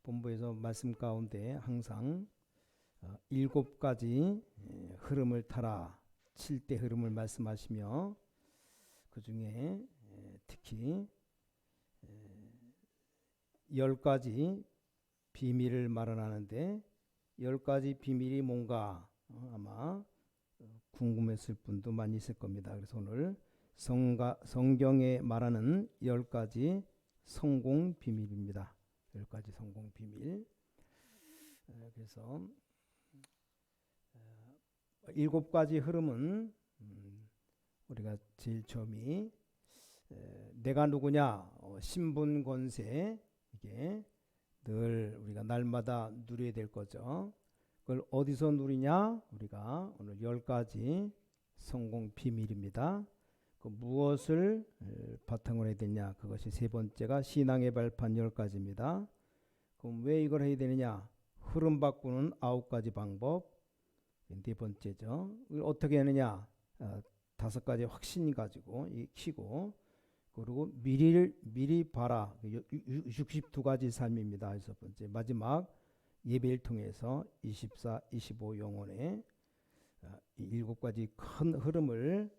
본부에서 말씀 가운데 항상 7가지 흐름을 타라, 7대 흐름을 말씀하시며 그 중에 특히 10가지 비밀을 말하는데 10가지 비밀이 뭔가 아마 궁금했을 분도 많이 있을 겁니다. 그래서 오늘 성경에 말하는 10가지 성공 비밀입니다. 10가지 성공 비밀. 그래서 7가지 흐름은 우리가 제일 처음이 내가 누구냐, 신분 권세, 이게 늘 우리가 날마다 누려야 될 거죠. 그걸 어디서 누리냐? 우리가 오늘 10가지 성공 비밀입니다. 그 무엇을 바탕으로 해야 되냐? 그것이 세 번째가 신앙의 발판 10가지입니다. 그럼 왜 이걸 해야 되느냐? 흐름 바꾸는 9가지 방법. 네 번째죠. 이걸 어떻게 하느냐? 5가지 확신 가지고 익히고, 그리고 미리 봐라. 62가지 삶입니다. 6번째. 마지막 예배를 통해서 24, 25 영혼의 7가지 큰 흐름을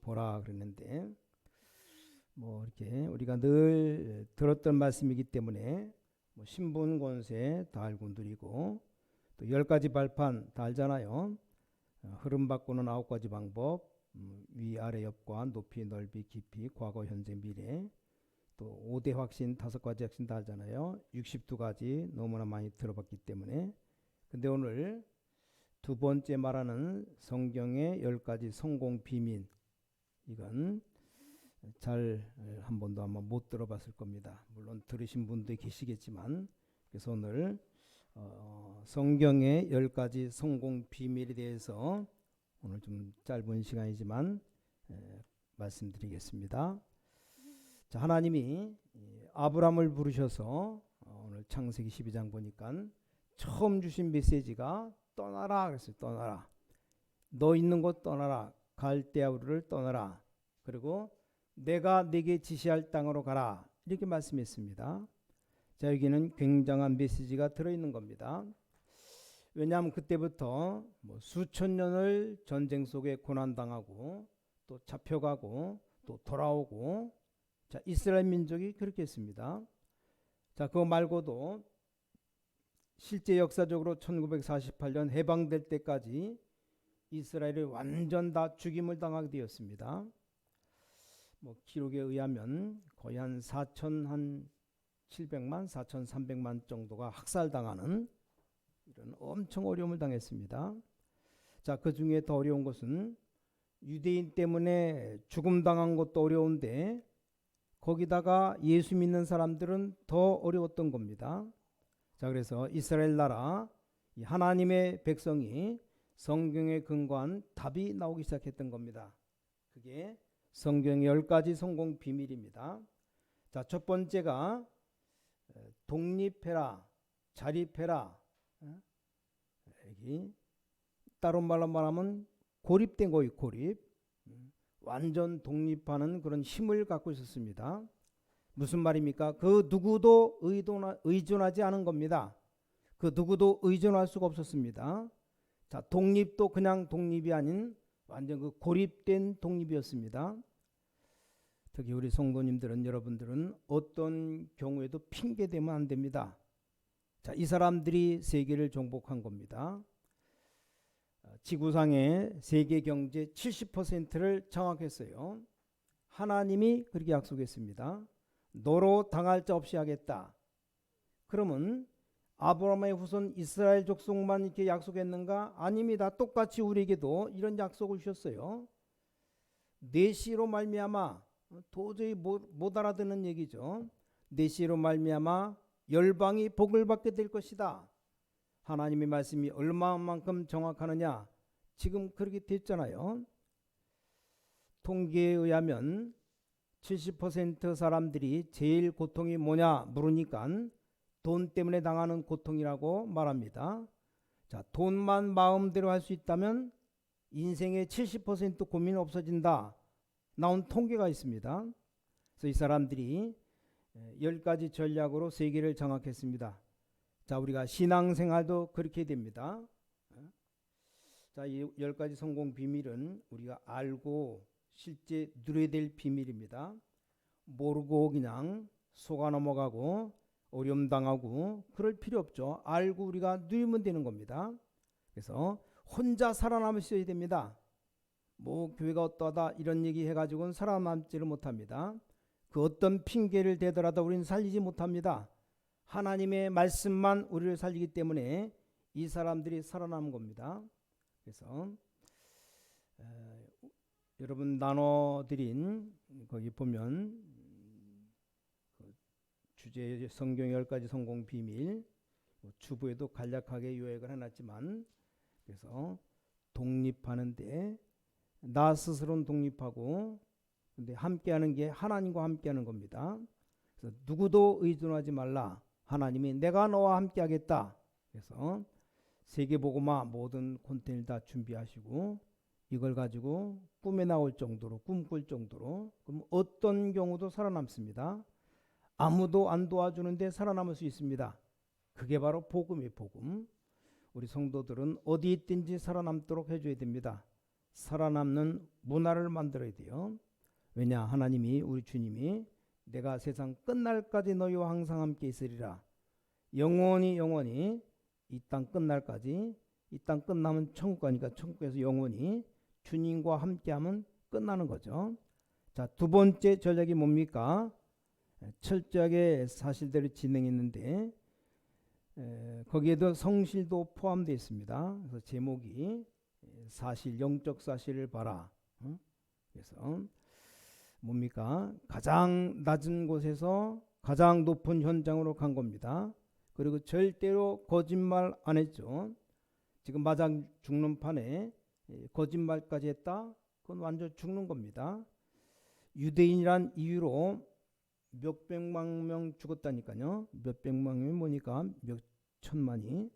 보라 그랬는데, 뭐 이렇게 우리가 늘 들었던 말씀이기 때문에 뭐 신분 권세 다 알고 누리고, 또 10가지 발판 다 알잖아요. 흐름 바꾸는 9가지 방법, 위아래 옆과 높이 넓이 깊이 과거 현재 미래, 또 5대 확신 5가지 확신 다 알잖아요. 62가지 너무나 많이 들어봤기 때문에. 근데 오늘 두 번째 말하는 성경의 10가지 성공 비밀, 이건 잘 한 번도 아마 못 들어봤을 겁니다. 물론 들으신 분도 계시겠지만, 그래서 오늘 성경의 10가지 성공 비밀에 대해서 오늘 좀 짧은 시간이지만 말씀드리겠습니다. 자, 하나님이 아브라함을 부르셔서 오늘 창세기 12장 보니까 처음 주신 메시지가 떠나라 그랬어요. 떠나라. 너 있는 곳 떠나라. 갈대아 우르를 떠나라. 그리고 내가 네게 지시할 땅으로 가라. 이렇게 말씀했습니다. 자, 여기는 굉장한 메시지가 들어있는 겁니다. 왜냐하면 그때부터 뭐 수천 년을 전쟁 속에 고난당하고 또 잡혀가고 또 돌아오고, 자, 이스라엘 민족이 그렇게 했습니다. 자, 그거 말고도 실제 역사적으로 1948년 해방될 때까지 이스라엘이 완전 다 죽임을 당하게 되었습니다. 뭐 기록에 의하면 거의 한 4,700만, 4,300만 정도가 학살당하는 이런 엄청 어려움을 당했습니다. 자, 그 중에 더 어려운 것은 유대인 때문에 죽음 당한 것도 어려운데 거기다가 예수 믿는 사람들은 더 어려웠던 겁니다. 자, 그래서 이스라엘 나라, 이 하나님의 백성이 성경에 근거한 답이 나오기 시작했던 겁니다. 그게 성경의 10가지 성공 비밀입니다. 자, 첫 번째가 독립해라, 자립해라. 여기 다른 말로 말하면 고립된 거예요. 고립. 완전 독립하는 그런 힘을 갖고 있었습니다. 무슨 말입니까? 그 누구도 의존하지 않은 겁니다. 그 누구도 의존할 수가 없었습니다. 자, 독립도 그냥 독립이 아닌 완전 그 고립된 독립이었습니다. 특히 우리 성도님들은, 여러분들은 어떤 경우에도 핑계대면 안 됩니다. 자, 이 사람들이 세계를 정복한 겁니다. 지구상의 세계 경제 70%를 장악했어요. 하나님이 그렇게 약속했습니다. 너로 당할 자 없이 하겠다. 그러면 아브라함의 후손 이스라엘 족속만 이렇게 약속했는가? 아닙니다. 똑같이 우리에게도 이런 약속을 주셨어요. 내 씨로 말미암아, 도저히 못 알아듣는 얘기죠. 내 씨로 말미암아 열방이 복을 받게 될 것이다. 하나님의 말씀이 얼마만큼 정확하느냐? 지금 그렇게 됐잖아요. 통계에 의하면 70% 사람들이 제일 고통이 뭐냐 물으니까 돈 때문에 당하는 고통이라고 말합니다. 자, 돈만 마음대로 할 수 있다면 인생의 70% 고민 없어진다. 나온 통계가 있습니다. 그래서 이 사람들이 10가지 전략으로 세계를 장악했습니다. 자, 우리가 신앙생활도 그렇게 됩니다. 자, 이 10가지 성공 비밀은 우리가 알고 실제 누려야 될 비밀입니다. 모르고 그냥 속아 넘어가고 어려움 당하고 그럴 필요 없죠. 알고 우리가 누리면 되는 겁니다. 그래서 혼자 살아남으셔야 됩니다. 뭐 교회가 어떠하다 이런 얘기 해가지고는 살아남지를 못합니다. 그 어떤 핑계를 대더라도 우리는 살리지 못합니다. 하나님의 말씀만 우리를 살리기 때문에 이 사람들이 살아남은 겁니다. 그래서 여러분 나눠드린 거기 보면 주제 성경 10가지 성공 비밀 주부에도 간략하게 요약을 해놨지만, 그래서 독립하는데 나 스스로는 독립하고 근데 함께하는 게 하나님과 함께하는 겁니다. 그래서 누구도 의존하지 말라. 하나님이 내가 너와 함께하겠다. 그래서 세계복음화 모든 콘텐츠 다 준비하시고 이걸 가지고 꿈에 나올 정도로 꿈꿀 정도로, 그럼 어떤 경우도 살아남습니다. 아무도 안 도와주는데 살아남을 수 있습니다. 그게 바로 복음이에요. 복음. 우리 성도들은 어디 있든지 살아남도록 해줘야 됩니다. 살아남는 문화를 만들어야 돼요. 왜냐, 하나님이 우리 주님이 내가 세상 끝날까지 너희와 항상 함께 있으리라. 영원히 이 땅 끝날까지, 이 땅 끝나면 천국 가니까 천국에서 영원히 주님과 함께하면 끝나는 거죠. 자, 두 번째 전략이 뭡니까? 철저하게 사실대로 진행했는데 거기에도 성실도 포함되어 있습니다. 그래서 제목이 사실, 영적 사실을 봐라. 그래서 뭡니까? 가장 낮은 곳에서 가장 높은 현장으로 간 겁니다. 그리고 절대로 거짓말 안 했죠. 지금 마장 죽는 판에 거짓말까지 했다? 그건 완전 죽는 겁니다. 유대인이란 이유로 몇백만 명 죽었다니까요. 몇백만 명이 뭐니까 몇 천만이.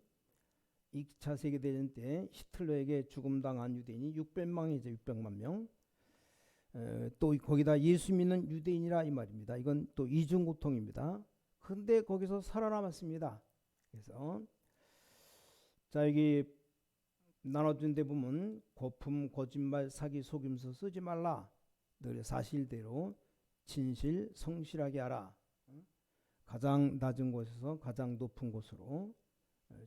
2차 세계대전 때 히틀러에게 죽음당한 유대인이 600만 명이죠. 600만 명. 또 거기다 예수 믿는 유대인이라 이 말입니다. 이건 또 이중고통입니다. 근데 거기서 살아남았습니다. 그래서 자, 여기 나눠준 데 보면 거품, 거짓말, 사기, 속임수 쓰지 말라. 늘 사실대로 진실, 성실하게 하라. 가장 낮은 곳에서 가장 높은 곳으로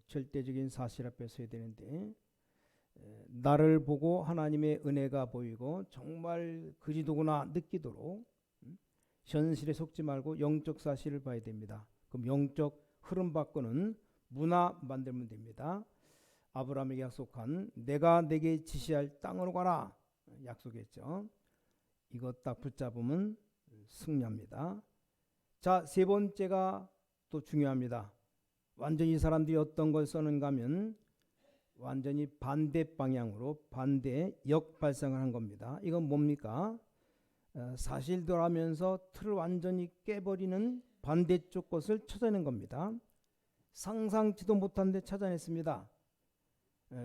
절대적인 사실 앞에 서야 되는데, 나를 보고 하나님의 은혜가 보이고 정말 그리도구나 느끼도록 현실에 속지 말고 영적 사실을 봐야 됩니다. 그럼 영적 흐름 바꾸는 문화 만들면 됩니다. 아브라함에게 약속한 내가 내게 지시할 땅으로 가라 약속했죠. 이것 딱 붙잡으면 승리합니다. 자, 세 번째가 또 중요합니다. 완전히 이 사람들이 어떤 걸 써는가 하면 완전히 반대 방향으로 반대 역발상을 한 겁니다. 이건 뭡니까? 사실대로 하면서 틀을 완전히 깨버리는 반대쪽 것을 찾아낸 겁니다. 상상치도 못한 데 찾아냈습니다.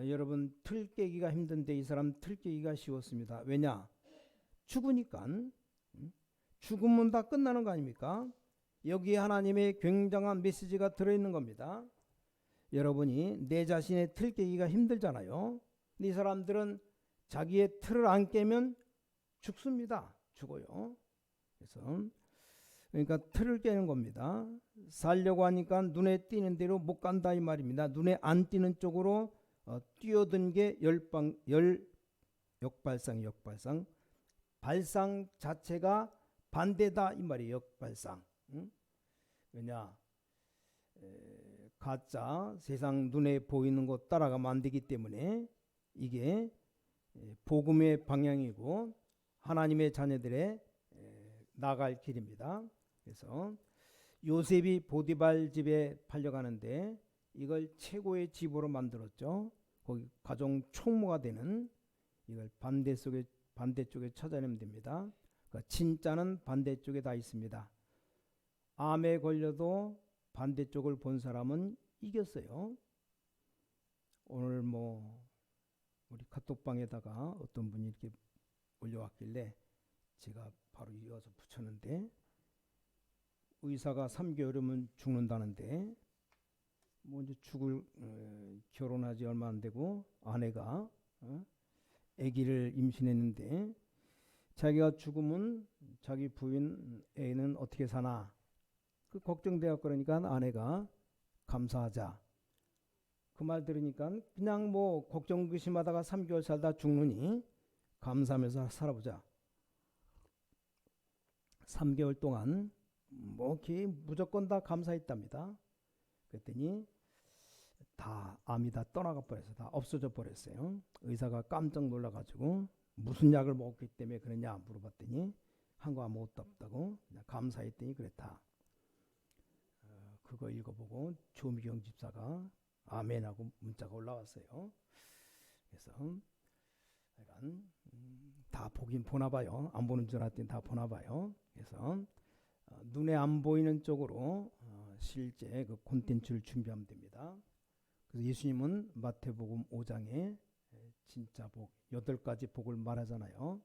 여러분, 틀 깨기가 힘든데 이 사람 틀 깨기가 쉬웠습니다. 왜냐? 죽으니까. 죽으면 다 끝나는 거 아닙니까? 여기에 하나님의 굉장한 메시지가 들어있는 겁니다. 여러분이 내 자신의 틀 깨기가 힘들잖아요. 근데 이 사람들은 자기의 틀을 안 깨면 죽습니다. 죽어요. 그래서 그러니까 틀을 깨는 겁니다. 살려고 하니까 눈에 띄는 대로 못 간다 이 말입니다. 눈에 안 띄는 쪽으로 뛰어든 게 역발상. 발상 자체가 반대다 이 말이에요. 역발상. 왜냐? 가짜 세상 눈에 보이는 것 따라가면 안 되기 때문에 이게 복음의 방향이고 하나님의 자녀들의 나갈 길입니다. 그래서 요셉이 보디발 집에 팔려가는데 이걸 최고의 집으로 만들었죠. 거기 가정 총무가 되는, 이걸 반대쪽에 찾아내면 됩니다. 그러니까 진짜는 반대쪽에 다 있습니다. 암에 걸려도 반대쪽을 본 사람은 이겼어요. 오늘 우리 카톡방에다가 어떤 분이 이렇게 올려왔길래 제가 바로 이어서 붙였는데, 의사가 3개월이면 죽는다는데 이제 결혼하지 얼마 안 되고 아내가 아기를 임신했는데 자기가 죽으면 자기 부인 애는 어떻게 사나 그 걱정되어 그러니까 아내가 감사하자 그 말 들으니까 그냥 뭐 걱정 의심하다가 3개월 살다 죽느니 감사하면서 살아보자. 3개월 동안 뭐 무조건 다 감사했답니다. 그랬더니 다 암이 다 떠나가 버려서 다 없어져 버렸어요. 의사가 깜짝 놀라가지고 무슨 약을 먹었기 때문에 그러냐 물어봤더니 한 거 아무것도 없다고 그냥 감사했더니 그랬다. 그거 읽어보고 조미경 집사가 아멘하고 문자가 올라왔어요. 그래서 약간 다 보긴 보나 봐요. 안 보는 줄 알았더니 다 보나 봐요. 그래서 눈에 안 보이는 쪽으로 실제 그 콘텐츠를 준비하면 됩니다. 그래서 예수님은 마태복음 5장에 진짜 복 8가지 복을 말하잖아요.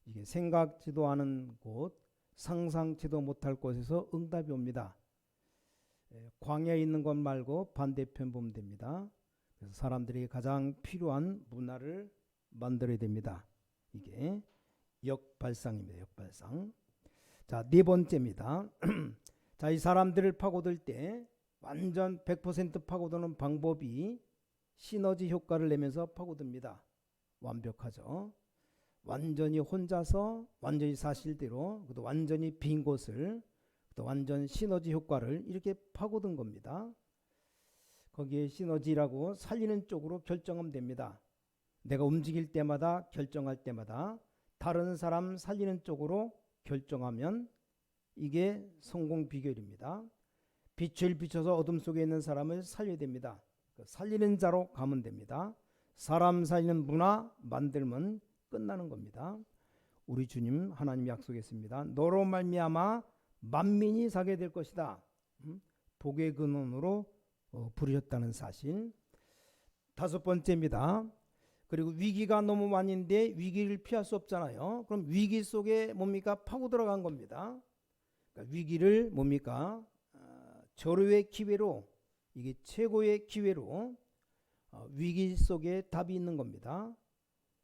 이게 생각지도 않은 곳, 상상치도 못할 곳에서 응답이 옵니다. 광야에 있는 것 말고 반대편 보면 됩니다. 그래서 사람들이 가장 필요한 문화를 만들어야 됩니다. 이게 역발상입니다. 역발상. 자, 네 번째입니다. 자, 이 사람들을 파고들 때 완전 100% 파고드는 방법이 시너지 효과를 내면서 파고듭니다. 완벽하죠. 완전히 혼자서 완전히 사실대로 또 완전히 빈 곳을 또 완전 시너지 효과를 이렇게 파고든 겁니다. 거기에 시너지라고 살리는 쪽으로 결정하면 됩니다. 내가 움직일 때마다 결정할 때마다 다른 사람 살리는 쪽으로 결정하면 이게 성공 비결입니다. 빛을 비춰서 어둠 속에 있는 사람을 살려야 됩니다. 살리는 자로 가면 됩니다. 사람 살리는 문화 만들면 끝나는 겁니다. 우리 주님 하나님 약속했습니다. 너로 말미암아 만민이 살게 될 것이다. 복의 근원으로 부르셨다는 사실. 5번째입니다. 그리고 위기가 너무 많은데 위기를 피할 수 없잖아요. 그럼 위기 속에 뭡니까? 파고 들어간 겁니다. 그러니까 위기를 뭡니까? 절호의 기회로 이게 최고의 기회로 위기 속에 답이 있는 겁니다.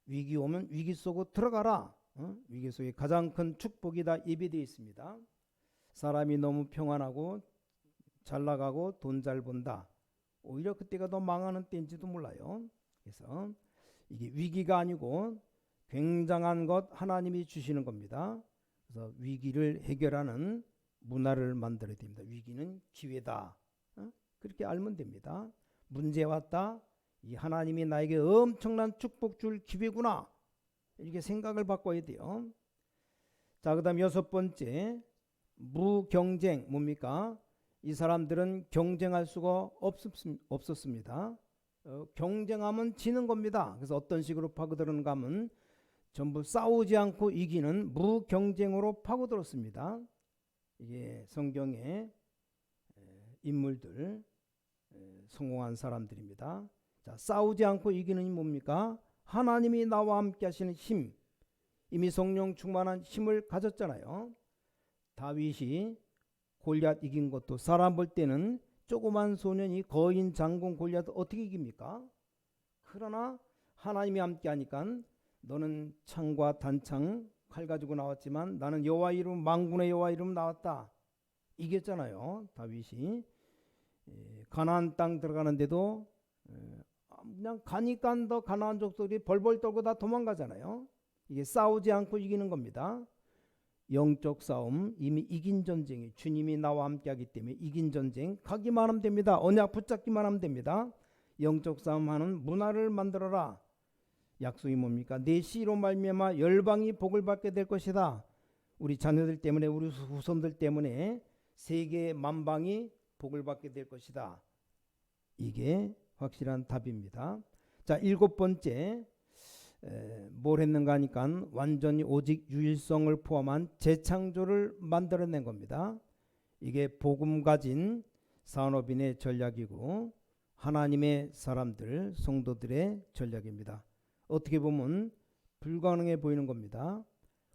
위기 오면 위기 속으로 들어가라. 위기 속에 가장 큰 축복이 다 예비되어 있습니다. 사람이 너무 평안하고 잘 나가고 돈 잘 번다. 오히려 그때가 더 망하는 때인지도 몰라요. 그래서 이게 위기가 아니고 굉장한 것 하나님이 주시는 겁니다. 그래서 위기를 해결하는 문화를 만들어야 됩니다. 위기는 기회다. 그렇게 알면 됩니다. 문제 왔다. 이 하나님이 나에게 엄청난 축복 줄 기회구나. 이렇게 생각을 바꿔야 돼요. 자, 그 다음 6번째. 무경쟁 뭡니까? 이 사람들은 경쟁할 수가 없었습니다. 경쟁하면 지는 겁니다. 그래서 어떤 식으로 파고들었는가 하면 전부 싸우지 않고 이기는 무경쟁으로 파고들었습니다. 이게 성경의 인물들, 성공한 사람들입니다. 자, 싸우지 않고 이기는 힘이 뭡니까? 하나님이 나와 함께 하시는 힘, 이미 성령 충만한 힘을 가졌잖아요. 다윗이 골리앗 이긴 것도 사람 볼 때는 조그만 소년이 거인 장군 골리앗 어떻게 이깁니까? 그러나 하나님이 함께 하니까 너는 창과 단창 칼 가지고 나왔지만 나는 여호와 이름 만군의 여호와 이름 나왔다. 이겼잖아요. 다윗이 가나안 땅 들어가는데도 그냥 가니까 더 가나안 족속이 벌벌 떨고 다 도망가잖아요. 이게 싸우지 않고 이기는 겁니다. 영적 싸움 이미 이긴 전쟁이 주님이 나와 함께 하기 때문에 이긴 전쟁 가기만 하면 됩니다. 언약 붙잡기만 하면 됩니다. 영적 싸움하는 문화를 만들어라. 약속이 뭡니까? 내 씨로 말미암아 열방이 복을 받게 될 것이다. 우리 자녀들 때문에 우리 후손들 때문에 세계 만방이 복을 받게 될 것이다. 이게 확실한 답입니다. 자, 7번째 뭘 했는가 하니까 완전히 오직 유일성을 포함한 재창조를 만들어낸 겁니다. 이게 복음 가진 산업인의 전략이고 하나님의 사람들, 성도들의 전략입니다. 어떻게 보면 불가능해 보이는 겁니다.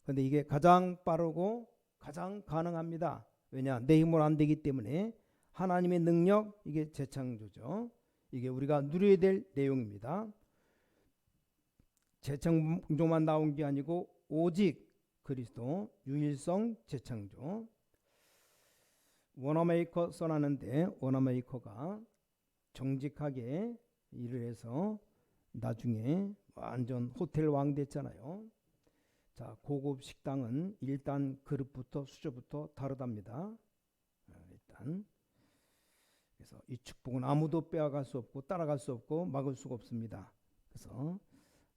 그런데 이게 가장 빠르고 가장 가능합니다. 왜냐? 내 힘으로 안 되기 때문에 하나님의 능력, 이게 재창조죠. 이게 우리가 누려야 될 내용입니다. 재창조만 나온 게 아니고 오직 그리스도 유일성 재창조. 워너메이커 써놨는데 워너메이커가 정직하게 일을 해서 나중에 완전 호텔 왕 됐잖아요. 자, 고급 식당은 일단 그릇부터 수저부터 다르답니다. 일단 그래서 이 축복은 아무도 빼앗갈 수 없고 따라갈 수 없고 막을 수가 없습니다. 그래서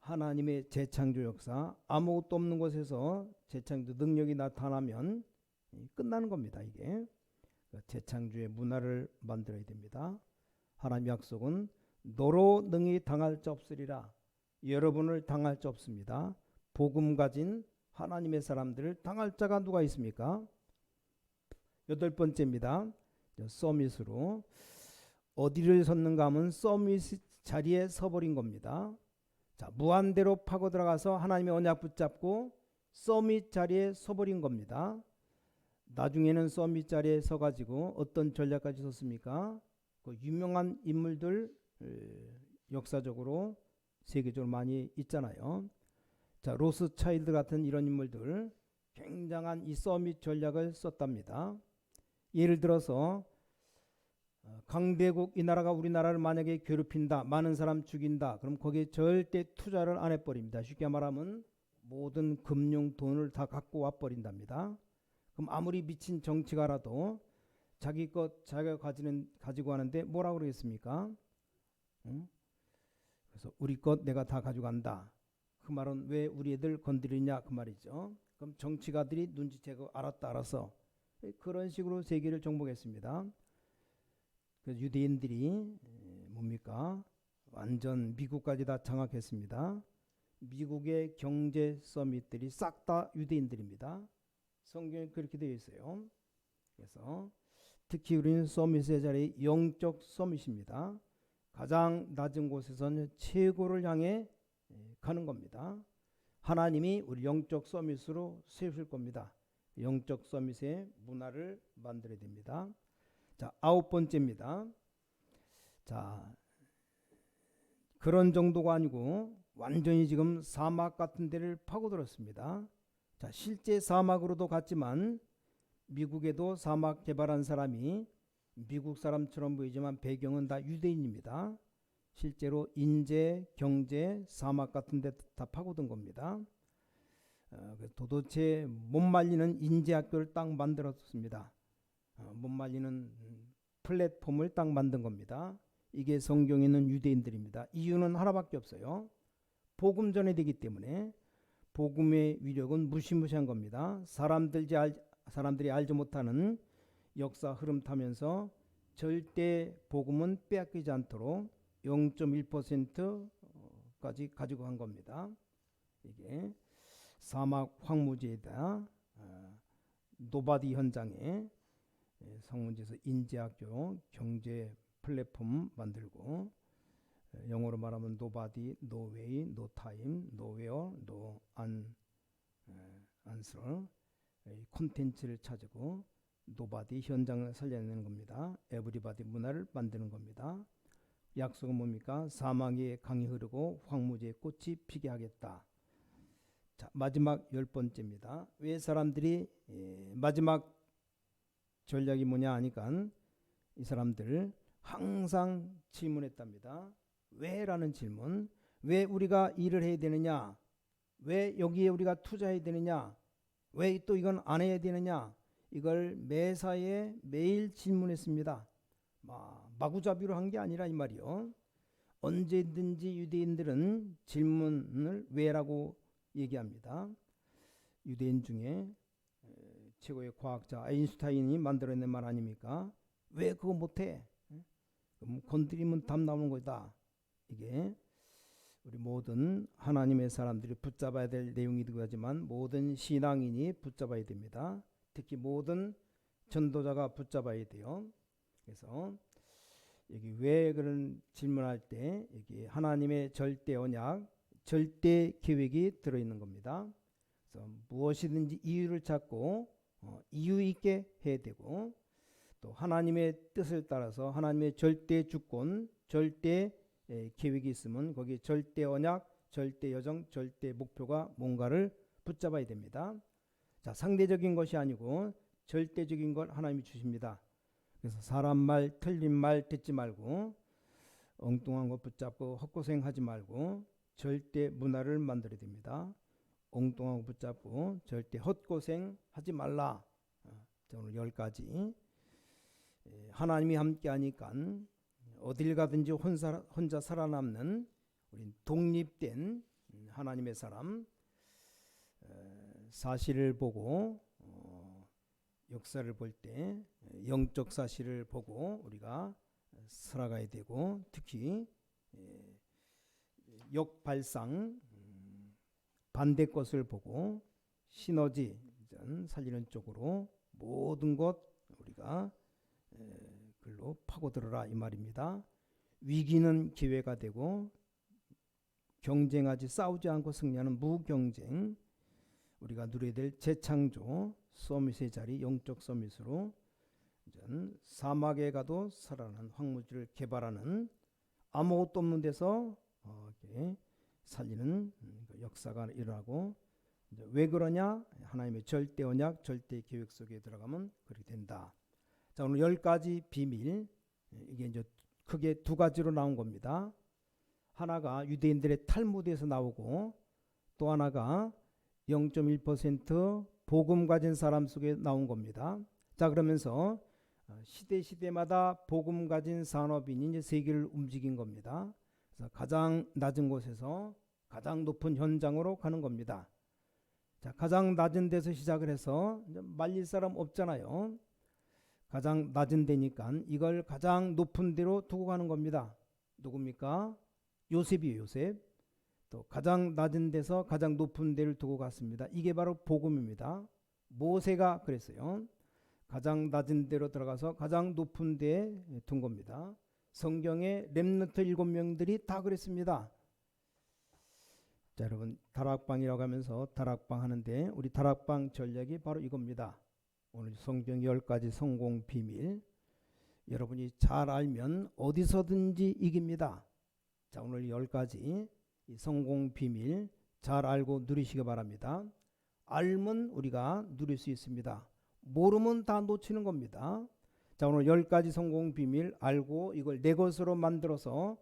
하나님의 재창조 역사, 아무것도 없는 곳에서 재창조 능력이 나타나면 끝나는 겁니다. 이게 재창조의 문화를 만들어야 됩니다. 하나님 약속은 너로 능히 당할 자 없으리라. 여러분을 당할 자 없습니다. 복음 가진 하나님의 사람들을 당할 자가 누가 있습니까? 8번째입니다. 서밋으로 어디를 섰는가 하면 서밋 자리에 서버린 겁니다. 자, 무한대로 파고 들어가서 하나님의 언약 붙잡고 서밋 자리에 서버린 겁니다. 나중에는 서밋 자리에 서가지고 어떤 전략까지 썼습니까? 그 유명한 인물들 역사적으로 세계적으로 많이 있잖아요. 자, 로스차일드 같은 이런 인물들 굉장한 이 서밋 전략을 썼답니다. 예를 들어서 강대국 이 나라가 우리나라를 만약에 괴롭힌다, 많은 사람 죽인다, 그럼 거기에 절대 투자를 안 해버립니다. 쉽게 말하면 모든 금융 돈을 다 갖고 와버린답니다. 그럼 아무리 미친 정치가라도 자기 것 자기가 가지고 하는데 뭐라고 그러겠습니까? 응? 그래서 우리 것 내가 다 가져간다. 그 말은 왜 우리 애들 건드리냐 그 말이죠. 그럼 정치가들이 눈치채고 알았어. 그런 식으로 세계를 정복했습니다. 그래서 유대인들이 뭡니까? 완전 미국까지 다 장악했습니다. 미국의 경제 서밋들이 싹 다 유대인들입니다. 성경에 그렇게 되어 있어요. 그래서 특히 우리는 서밋의 자리 영적 서밋입니다. 가장 낮은 곳에서는 최고를 향해 가는 겁니다. 하나님이 우리 영적 서밋으로 세우실 겁니다. 영적 서밋의 문화를 만들어야 됩니다. 자, 9번째입니다. 자, 그런 정도가 아니고 완전히 지금 사막 같은 데를 파고들었습니다. 자, 실제 사막으로도 갔지만 미국에도 사막 개발한 사람이 미국 사람처럼 보이지만 배경은 다 유대인입니다. 실제로 인재, 경제, 사막 같은 데 다 파고든 겁니다. 도대체 못 말리는 인재학교를 딱 만들었습니다. 못 말리는 플랫폼을 딱 만든 겁니다. 이게 성경에 있는 유대인들입니다. 이유는 하나밖에 없어요. 복음 전해되기 때문에. 복음의 위력은 무시무시한 겁니다. 사람들이 알지 못하는 역사 흐름 타면서 절대 복음은 빼앗기지 않도록 0.1%까지 가지고 간 겁니다. 이게 사막 황무지에다 노바디 현장에 성문지에서 인재학교 경제 플랫폼 만들고, 영어로 말하면 노바디, 노웨이, 노타임, 노웨어, 노안서 콘텐츠를 찾고 노바디 현장을 살려내는 겁니다. 에브리바디 문화를 만드는 겁니다. 약속은 뭡니까? 사막에 강이 흐르고 황무지에 꽃이 피게 하겠다. 자, 마지막 10번째입니다. 왜 사람들이 마지막 전략이 뭐냐 하니까 이 사람들 항상 질문했답니다. 왜? 라는 질문. 왜 우리가 일을 해야 되느냐? 왜 여기에 우리가 투자해야 되느냐? 왜 또 이건 안 해야 되느냐? 이걸 매사에 매일 질문했습니다. 마구잡이로 한 게 아니라 이 말이요. 언제든지 유대인들은 질문을 왜라고 얘기합니다. 유대인 중에 최고의 과학자 아인슈타인이 만들어낸 말 아닙니까? 왜 그거 못해? 건드리면 답 나오는 거다. 이게 우리 모든 하나님의 사람들이 붙잡아야 될 내용이기도 하지만 모든 신앙인이 붙잡아야 됩니다. 특히 모든 전도자가 붙잡아야 돼요. 그래서 여기 왜 그런 질문할 때 여기 하나님의 절대 언약, 절대 계획이 들어있는 겁니다. 그래서 무엇이든지 이유를 찾고 이유 있게 해야 되고, 또 하나님의 뜻을 따라서 하나님의 절대 주권, 절대 계획이 있으면 거기에 절대 언약, 절대 여정, 절대 목표가 뭔가를 붙잡아야 됩니다. 자, 상대적인 것이 아니고 절대적인 걸 하나님이 주십니다. 그래서 사람 말, 틀린 말 듣지 말고 엉뚱한 거 붙잡고 헛고생하지 말고 절대 문화를 만들어야 됩니다. 엉뚱한 거 붙잡고 절대 헛고생하지 말라. 자, 오늘 10가지. 하나님이 함께하니까 어딜 가든지 혼자 살아남는 우리 독립된 하나님의 사람, 사실을 보고 역사를 볼 때 영적 사실을 보고 우리가 살아가야 되고, 특히 역발상 반대 것을 보고 시너지 살리는 쪽으로 모든 것 우리가 글로 파고들어라 이 말입니다. 위기는 기회가 되고 경쟁하지 싸우지 않고 승리하는 무경쟁, 우리가 누려야 될 재창조 서밋의 자리, 영적 서밋으로 사막에 가도 살아나는 황무지를 개발하는, 아무것도 없는 데서 살리는 역사가 일어나고, 왜 그러냐? 하나님의 절대 언약, 절대 계획 속에 들어가면 그렇게 된다. 자, 오늘 10가지 비밀, 이게 이제 크게 2가지로 나온 겁니다. 하나가 유대인들의 탈무드에서 나오고, 또 하나가 0.1% 복음 가진 사람 속에 나온 겁니다. 자, 그러면서 시대마다 복음 가진 산업인이 이제 세계를 움직인 겁니다. 그래서 가장 낮은 곳에서 가장 높은 현장으로 가는 겁니다. 자, 가장 낮은 데서 시작을 해서 이제 말릴 사람 없잖아요. 가장 낮은 데니까 이걸 가장 높은 데로 두고 가는 겁니다. 누굽니까? 요셉이에요, 요셉. 또 가장 낮은 데서 가장 높은 데를 두고 갔습니다. 이게 바로 복음입니다. 모세가 그랬어요. 가장 낮은 데로 들어가서 가장 높은 데에 둔 겁니다. 성경의 렘넌트 7명들이 다 그랬습니다. 자, 여러분, 다락방이라고 하면서 다락방 하는데 우리 다락방 전략이 바로 이겁니다. 오늘 성경 10가지 성공 비밀, 여러분이 잘 알면 어디서든지 이깁니다. 자, 오늘 10가지 이 성공 비밀 잘 알고 누리시기 바랍니다. 알면 우리가 누릴 수 있습니다. 모르면 다 놓치는 겁니다. 자, 오늘 10가지 성공 비밀 알고 이걸 내 것으로 만들어서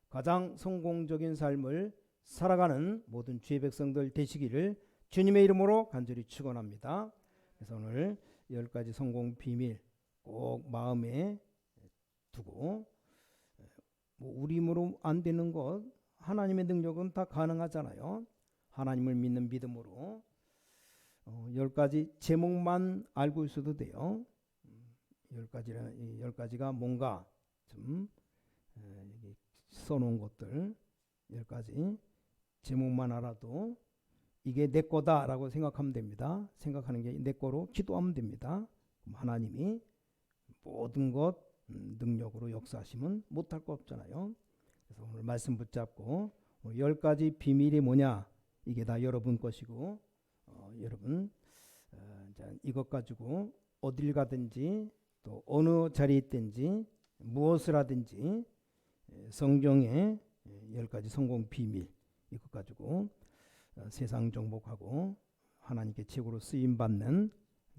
가장 성공적인 삶을 살아가는 모든 주의 백성들 되시기를 주님의 이름으로 간절히 축원합니다. 그래서 오늘 10가지 성공 비밀 꼭 마음에 두고, 우리 힘으로 안 되는 것, 하나님의 능력은 다 가능하잖아요. 하나님을 믿는 믿음으로 10가지 제목만 알고 있어도 돼요. 10가지가 뭔가 좀 써놓은 것들 10가지 제목만 알아도 이게 내 거다라고 생각하면 됩니다. 생각하는 게 내 거로 기도하면 됩니다. 그럼 하나님이 모든 것 능력으로 역사하시면 못할 거 없잖아요. 그래서 오늘 말씀 붙잡고 10가지 비밀이 뭐냐, 이게 다 여러분 것이고, 여러분 이것 가지고 어딜 가든지 또 어느 자리에 있든지 무엇을 하든지 성경의 10가지 성공 비밀 이것 가지고 세상 정복하고 하나님께 최고로 쓰임받는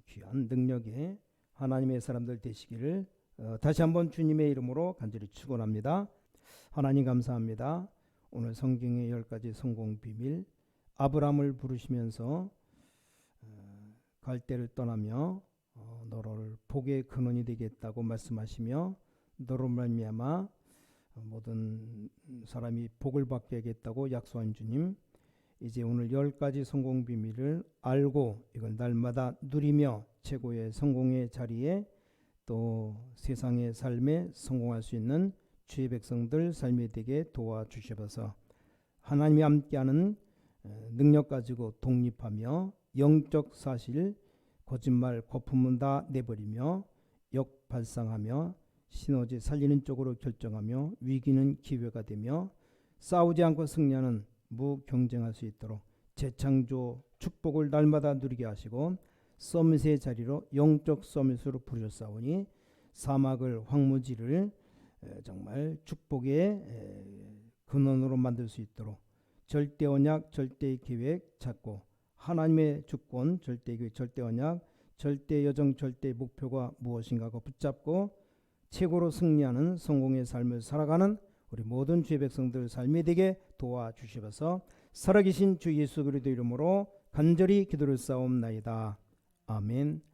귀한 능력의 하나님의 사람들 되시기를 다시 한번 주님의 이름으로 간절히 축원합니다. 하나님 감사합니다. 오늘 성경의 10가지 성공 비밀, 아브라함을 부르시면서 갈대를 떠나며 너를 복의 근원이 되겠다고 말씀하시며 너로 말미암아 모든 사람이 복을 받게 하겠다고 약속한 주님, 이제 오늘 10가지 성공 비밀을 알고 이걸 날마다 누리며 최고의 성공의 자리에 또 세상의 삶에 성공할 수 있는 주의 백성들 삶이 되게 도와주셔서 하나님이 함께하는 능력 가지고 독립하며 영적 사실, 거짓말, 거품은 다 내버리며 역발상하며 시너지 살리는 쪽으로 결정하며 위기는 기회가 되며 싸우지 않고 승리하는 무경쟁할 수 있도록 재창조 축복을 날마다 누리게 하시고 서밋의 자리로 영적 서밋으로 부르셨사오니 사막을 황무지를 정말 축복의 근원으로 만들 수 있도록 절대 언약, 절대 계획 찾고 하나님의 주권, 절대 계획, 절대 언약, 절대 여정, 절대 목표가 무엇인가가 붙잡고 최고로 승리하는 성공의 삶을 살아가는 우리 모든 주의 백성들 삶이 되게 도와주시옵소서. 살아계신 주 예수 그리스도 이름으로 간절히 기도를 쌓옵나이다. 아멘.